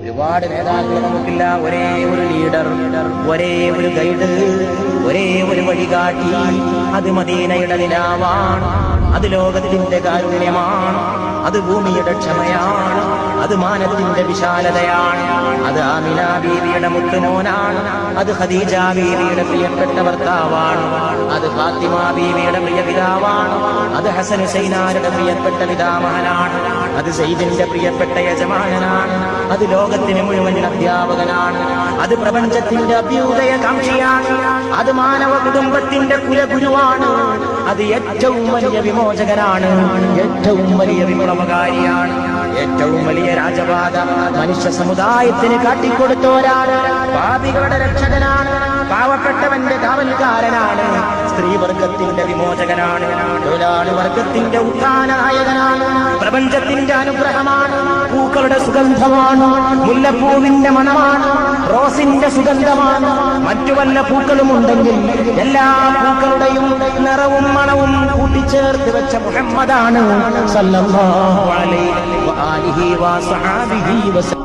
ഒരുപാട് നേതാക്കൾ നമുക്കില്ല, ഒരേ ഒരു ലീഡർ, ഒരേ ഒരു ഗൈഡ്, ഒരേ ഒരു വഴികാട്ടി. അത് മദീനയുടെ നിലാവാണ്, അത് ലോകത്തിന്റെ കാരുണ്യമാണ്, അത് ഭൂമിയുടെ ക്ഷമയാണ്, അത് മാനത്തിന്റെ വിശാലതയാണ്, അത് ആമിന ബീവിയുടെ മുത്തുമോനാണ്, അത് ഖദീജ ബീവിയുടെ പ്രിയപ്പെട്ട ഭർത്താവാണ്, അത് ഫാത്തിമ ബീവിയുടെ പ്രിയ പിതാവാണ്, അത് ഹസൻ ഹുസൈനാരുടെ പ്രിയപ്പെട്ട പിതാമഹനാണ്, അത് സയ്യിദിന്റെ പ്രിയപ്പെട്ട യജമാനനാണ്, അത് ലോകത്തിന് മുഴുവൻ അധ്യാപകനാണ്, അത് പ്രപഞ്ചത്തിന്റെ അഭ്യുദയകാംക്ഷിയാണ്, അത് മാനവ കുടുംബത്തിന്റെ കുലഗുരുവാണ്, അത് ഏറ്റവും വലിയ വിമോചകനാണ്, ഏറ്റവും വലിയ വിപ്ലവകാരിയാണ്, ഏറ്റവും വലിയ രാജപാത മനുഷ്യ സമുദായത്തിന് കാട്ടിക്കൊടുത്തോരാണ്, പാപികളുടെ രക്ഷകനാണ്, പാവപ്പെട്ടവന്റെ കാവൽക്കാരനാണ്, സ്ത്രീവർഗത്തിന്റെ വിമോചകനാണ്, തൊഴിലാളി വർഗത്തിന്റെ ഉത്ഥാനനായകനാണ്, പ്രപഞ്ചത്തിന്റെ അനുഗ്രഹമാണ്, പൂക്കളുടെ സുഗന്ധമാണ്, മുല്ലപ്പൂവിന്റെ മണമാണ്, റോസിന്റെ സുഗന്ധമാണ്, മറ്റു വല്ല പൂക്കളും ഉണ്ടെങ്കിൽ എല്ലാ പൂക്കളുടെയും നിറവും മണവും കൂട്ടിച്ചേർത്ത് വെച്ച മുഹമ്മദാണ് സല്ലല്ലാഹു അലൈഹി വആലിഹി വസഹബിഹി വസല്ലം.